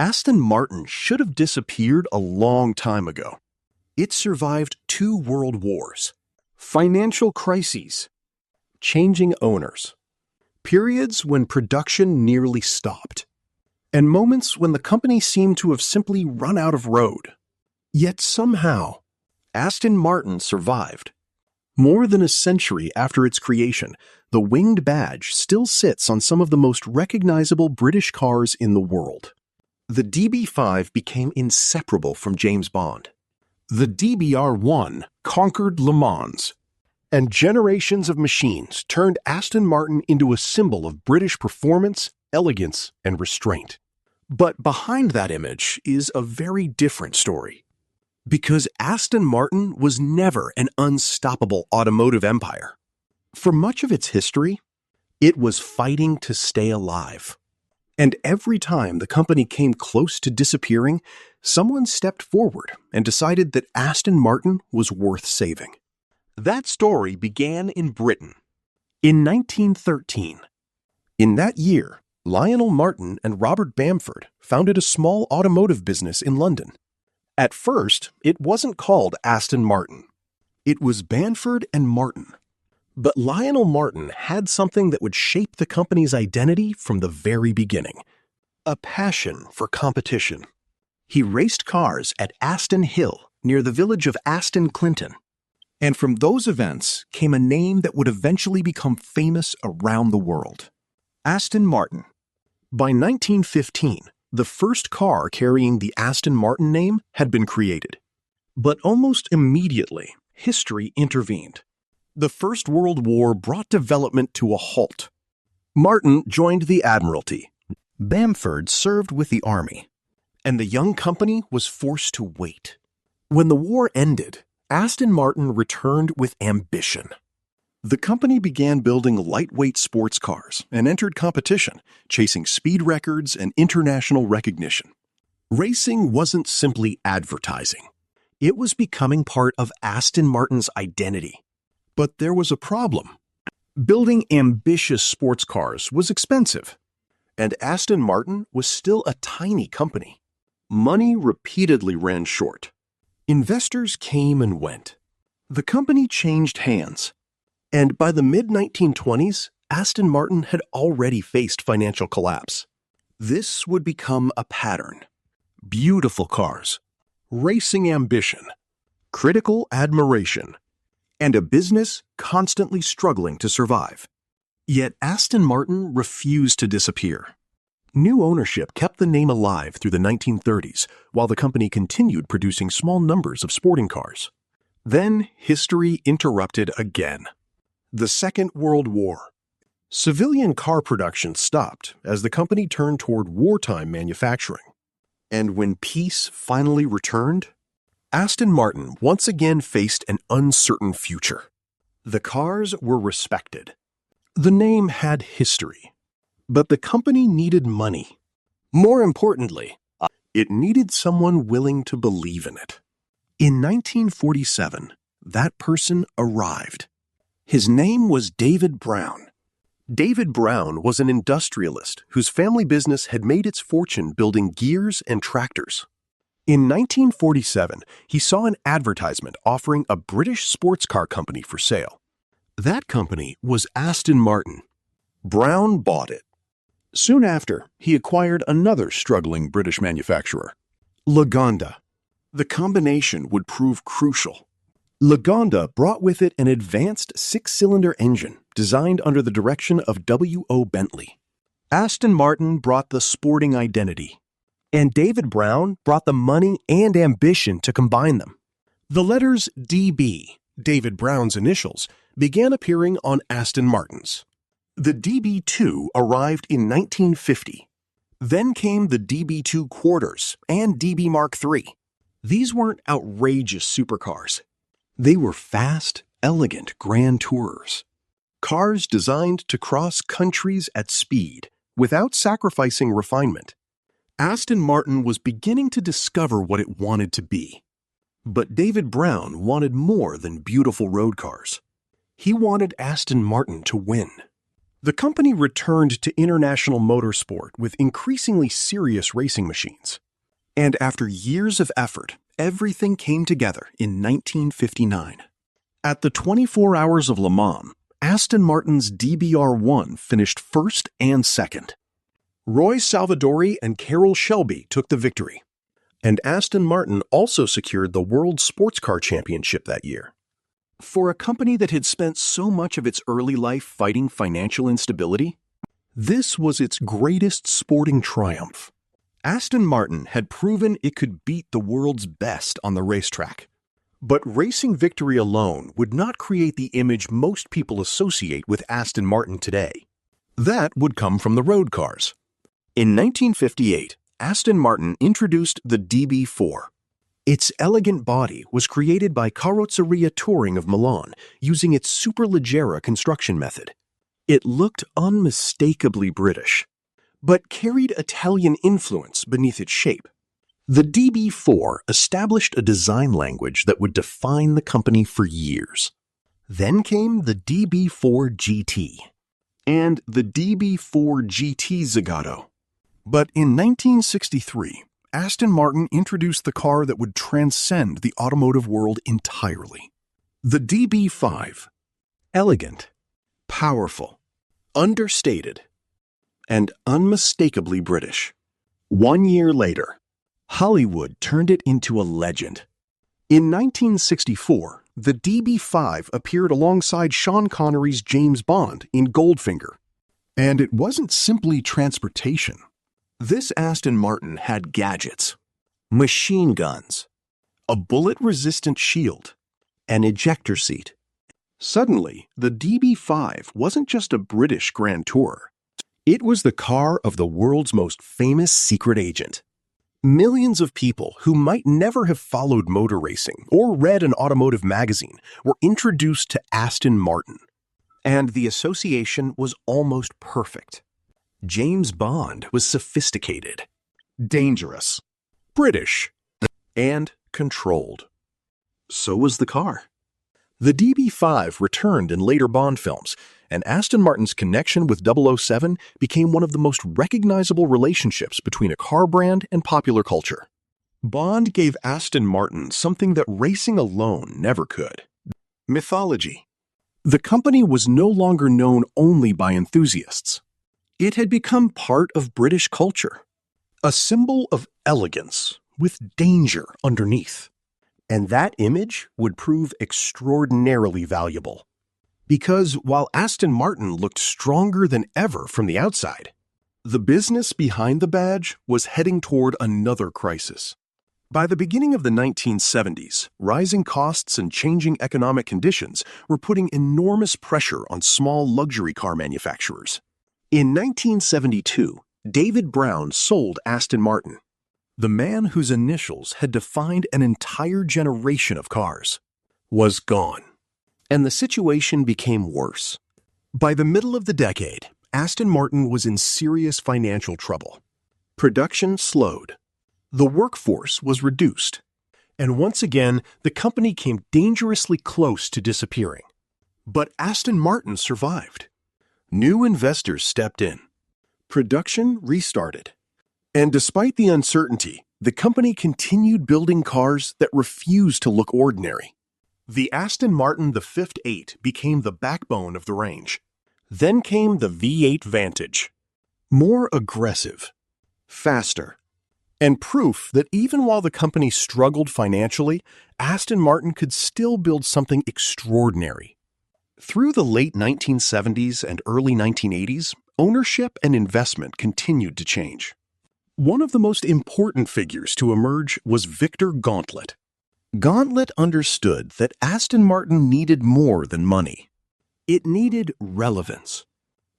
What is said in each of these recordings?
Aston Martin should have disappeared a long time ago. It survived 2 world wars, financial crises, changing owners, periods when production nearly stopped, and moments when the company seemed to have simply run out of road. Yet somehow, Aston Martin survived. More than a century after its creation, the winged badge still sits on some of the most recognizable British cars in the world. The DB5 became inseparable from James Bond. The DBR1 conquered Le Mans, and generations of machines turned Aston Martin into a symbol of British performance, elegance, and restraint. But behind that image is a very different story. Because Aston Martin was never an unstoppable automotive empire. For much of its history, it was fighting to stay alive. And every time the company came close to disappearing, someone stepped forward and decided that Aston Martin was worth saving. That story began in Britain, in 1913. In that year, Lionel Martin and Robert Bamford founded a small automotive business in London. At first, it wasn't called Aston Martin. It was Bamford and Martin. But Lionel Martin had something that would shape the company's identity from the very beginning. A passion for competition. He raced cars at Aston Hill, near the village of Aston Clinton. And from those events came a name that would eventually become famous around the world. Aston Martin. By 1915, the first car carrying the Aston Martin name had been created. But almost immediately, history intervened. The First World War brought development to a halt. Martin joined the Admiralty. Bamford served with the Army. And the young company was forced to wait. When the war ended, Aston Martin returned with ambition. The company began building lightweight sports cars and entered competition, chasing speed records and international recognition. Racing wasn't simply advertising. It was becoming part of Aston Martin's identity. But there was a problem. Building ambitious sports cars was expensive, and Aston Martin was still a tiny company. Money repeatedly ran short. Investors came and went. The company changed hands. And by the mid-1920s, Aston Martin had already faced financial collapse. This would become a pattern. Beautiful cars, racing ambition, critical admiration, and a business constantly struggling to survive. Yet Aston Martin refused to disappear. New ownership kept the name alive through the 1930s, while the company continued producing small numbers of sporting cars. Then history interrupted again. The Second World War. Civilian car production stopped as the company turned toward wartime manufacturing. And when peace finally returned, Aston Martin once again faced an uncertain future. The cars were respected. The name had history. But the company needed money. More importantly, it needed someone willing to believe in it. In 1947, that person arrived. His name was David Brown. David Brown was an industrialist whose family business had made its fortune building gears and tractors. In 1947, he saw an advertisement offering a British sports car company for sale. That company was Aston Martin. Brown bought it. Soon after, he acquired another struggling British manufacturer, Lagonda. The combination would prove crucial. Lagonda brought with it an advanced 6-cylinder engine designed under the direction of W.O. Bentley. Aston Martin brought the sporting identity, and David Brown brought the money and ambition to combine them. The letters DB, David Brown's initials, began appearing on Aston Martins. The DB2 arrived in 1950. Then came the DB2 Quarters and DB Mark III. These weren't outrageous supercars. They were fast, elegant grand tourers. Cars designed to cross countries at speed without sacrificing refinement. Aston Martin was beginning to discover what it wanted to be. But David Brown wanted more than beautiful road cars. He wanted Aston Martin to win. The company returned to international motorsport with increasingly serious racing machines. And after years of effort, everything came together in 1959. At the 24 Hours of Le Mans, Aston Martin's DBR1 finished first and second. Roy Salvadori and Carroll Shelby took the victory, and Aston Martin also secured the World Sports Car Championship that year. For a company that had spent so much of its early life fighting financial instability, this was its greatest sporting triumph. Aston Martin had proven it could beat the world's best on the racetrack. But racing victory alone would not create the image most people associate with Aston Martin today. That would come from the road cars. In 1958, Aston Martin introduced the DB4. Its elegant body was created by Carrozzeria Touring of Milan using its Superleggera construction method. It looked unmistakably British, but carried Italian influence beneath its shape. The DB4 established a design language that would define the company for years. Then came the DB4 GT and the DB4 GT Zagato. But in 1963, Aston Martin introduced the car that would transcend the automotive world entirely. The DB5. Elegant, powerful, understated, and unmistakably British. 1 year later, Hollywood turned it into a legend. In 1964, the DB5 appeared alongside Sean Connery's James Bond in Goldfinger. And it wasn't simply transportation. This Aston Martin had gadgets, machine guns, a bullet-resistant shield, an ejector seat. Suddenly, the DB5 wasn't just a British Grand Tourer. It was the car of the world's most famous secret agent. Millions of people who might never have followed motor racing or read an automotive magazine were introduced to Aston Martin. And the association was almost perfect. James Bond was sophisticated, dangerous, British, and controlled. So was the car. The DB5 returned in later Bond films, and Aston Martin's connection with 007 became one of the most recognizable relationships between a car brand and popular culture. Bond gave Aston Martin something that racing alone never could: mythology. The company was no longer known only by enthusiasts. It had become part of British culture, a symbol of elegance with danger underneath. And that image would prove extraordinarily valuable. Because while Aston Martin looked stronger than ever from the outside, the business behind the badge was heading toward another crisis. By the beginning of the 1970s, rising costs and changing economic conditions were putting enormous pressure on small luxury car manufacturers. In 1972, David Brown sold Aston Martin. The man whose initials had defined an entire generation of cars was gone. And the situation became worse. By the middle of the decade, Aston Martin was in serious financial trouble. Production slowed. The workforce was reduced. And once again, the company came dangerously close to disappearing. But Aston Martin survived. New investors stepped in. Production restarted. And despite the uncertainty, the company continued building cars that refused to look ordinary. The Aston Martin the V8 became the backbone of the range. Then came the V8 Vantage. More aggressive, faster, and proof that even while the company struggled financially, Aston Martin could still build something extraordinary. Through the late 1970s and early 1980s, ownership and investment continued to change. One of the most important figures to emerge was Victor Gauntlet. Gauntlet understood that Aston Martin needed more than money. It needed relevance.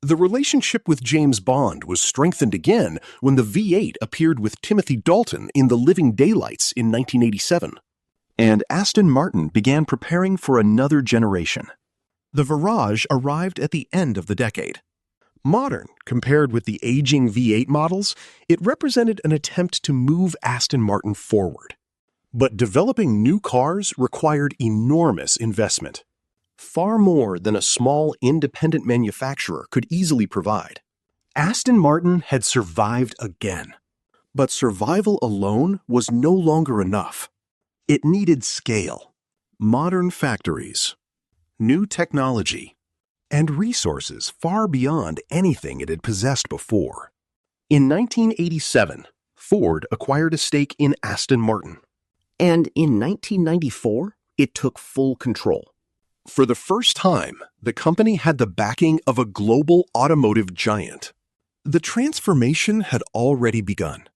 The relationship with James Bond was strengthened again when the V8 appeared with Timothy Dalton in The Living Daylights in 1987. And Aston Martin began preparing for another generation. The Virage arrived at the end of the decade. Modern, compared with the aging V8 models, it represented an attempt to move Aston Martin forward. But developing new cars required enormous investment. far more than a small independent manufacturer could easily provide. Aston Martin had survived again. But survival alone was no longer enough. It needed scale, modern factories, new technology, and resources far beyond anything it had possessed before. In 1987, Ford acquired a stake in Aston Martin. And in 1994, it took full control. For the first time, the company had the backing of a global automotive giant. The transformation had already begun.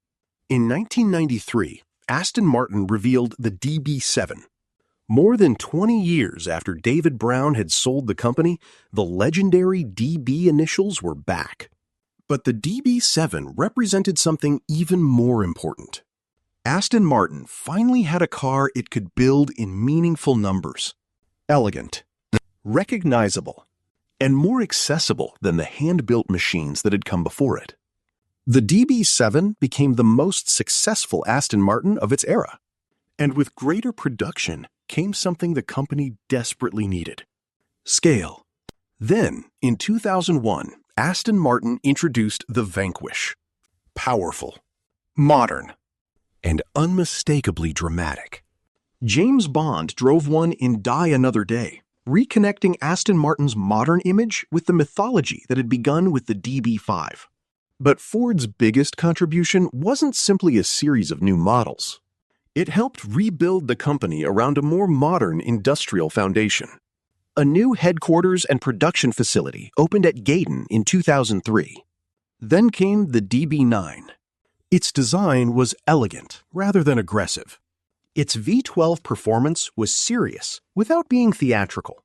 In 1993, Aston Martin revealed the DB7. More than 20 years after David Brown had sold the company, the legendary DB initials were back. But the DB7 represented something even more important. Aston Martin finally had a car it could build in meaningful numbers. Elegant, recognizable, and more accessible than the hand-built machines that had come before it. The DB7 became the most successful Aston Martin of its era. And with greater production came something the company desperately needed: scale. Then, in 2001, Aston Martin introduced the Vanquish. Powerful, modern, and unmistakably dramatic. James Bond drove one in Die Another Day, reconnecting Aston Martin's modern image with the mythology that had begun with the DB5. But Ford's biggest contribution wasn't simply a series of new models. It helped rebuild the company around a more modern industrial foundation. A new headquarters and production facility opened at Gaydon in 2003. Then came the DB9. Its design was elegant rather than aggressive. Its V12 performance was serious without being theatrical.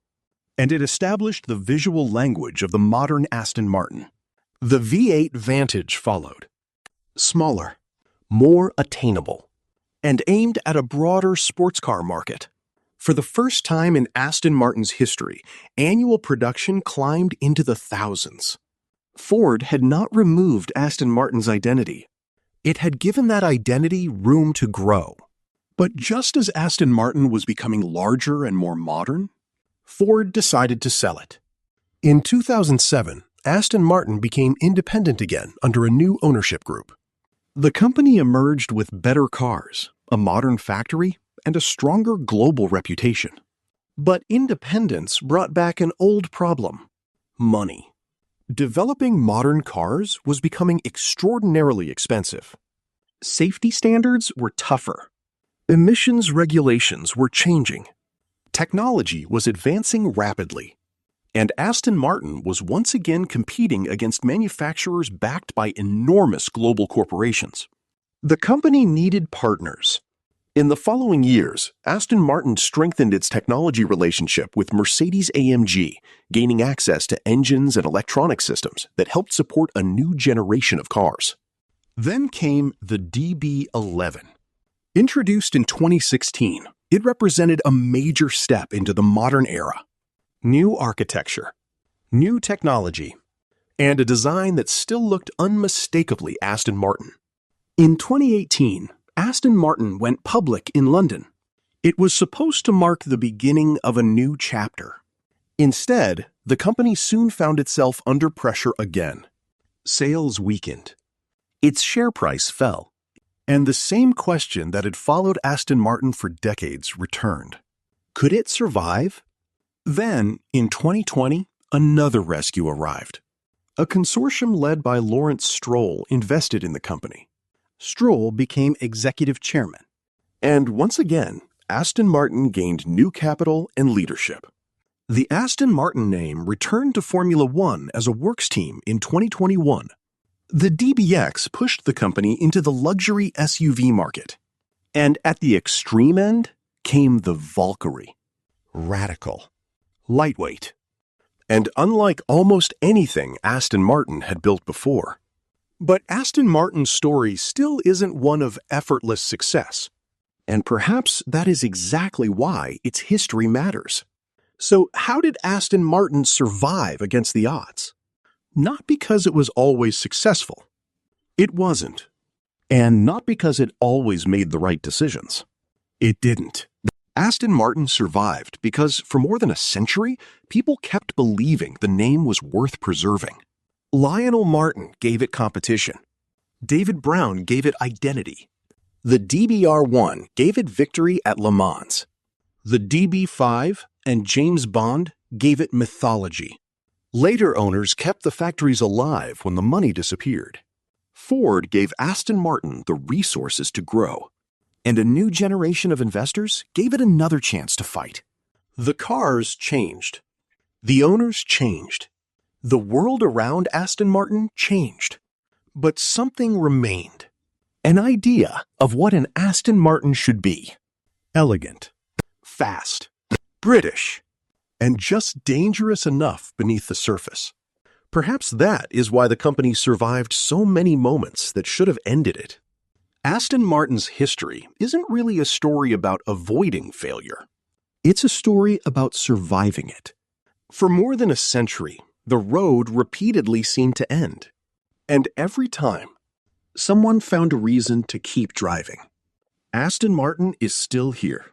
And it established the visual language of the modern Aston Martin. The V8 Vantage followed. Smaller, more attainable, and aimed at a broader sports car market. For the first time in Aston Martin's history, annual production climbed into the thousands. Ford had not removed Aston Martin's identity. It had given that identity room to grow. But just as Aston Martin was becoming larger and more modern, Ford decided to sell it. In 2007, Aston Martin became independent again under a new ownership group. The company emerged with better cars, a modern factory, and a stronger global reputation. But independence brought back an old problem: money. Developing modern cars was becoming extraordinarily expensive. Safety standards were tougher. Emissions regulations were changing. Technology was advancing rapidly. And Aston Martin was once again competing against manufacturers backed by enormous global corporations. The company needed partners. In the following years, Aston Martin strengthened its technology relationship with Mercedes-AMG, gaining access to engines and electronic systems that helped support a new generation of cars. Then came the DB11. Introduced in 2016, it represented a major step into the modern era. New architecture, new technology, and a design that still looked unmistakably Aston Martin. In 2018, Aston Martin went public in London. It was supposed to mark the beginning of a new chapter. Instead, the company soon found itself under pressure again. Sales weakened. Its share price fell. And the same question that had followed Aston Martin for decades returned. Could it survive? Then, in 2020, another rescue arrived. A consortium led by Lawrence Stroll invested in the company. Stroll became executive chairman. And once again, Aston Martin gained new capital and leadership. The Aston Martin name returned to Formula One as a works team in 2021. The DBX pushed the company into the luxury SUV market. And at the extreme end came the Valkyrie. Radical, lightweight, and unlike almost anything Aston Martin had built before. But Aston Martin's story still isn't one of effortless success. And perhaps that is exactly why its history matters. So how did Aston Martin survive against the odds? Not because it was always successful. It wasn't. And not because it always made the right decisions. It didn't. Aston Martin survived because, for more than a century, people kept believing the name was worth preserving. Lionel Martin gave it competition. David Brown gave it identity. The DBR1 gave it victory at Le Mans. The DB5 and James Bond gave it mythology. Later owners kept the factories alive when the money disappeared. Ford gave Aston Martin the resources to grow. And a new generation of investors gave it another chance to fight. The cars changed. The owners changed. The world around Aston Martin changed. But something remained. An idea of what an Aston Martin should be. Elegant, fast, British, and just dangerous enough beneath the surface. Perhaps that is why the company survived so many moments that should have ended it. Aston Martin's history isn't really a story about avoiding failure. It's a story about surviving it. For more than a century, the road repeatedly seemed to end. And every time, someone found a reason to keep driving. Aston Martin is still here,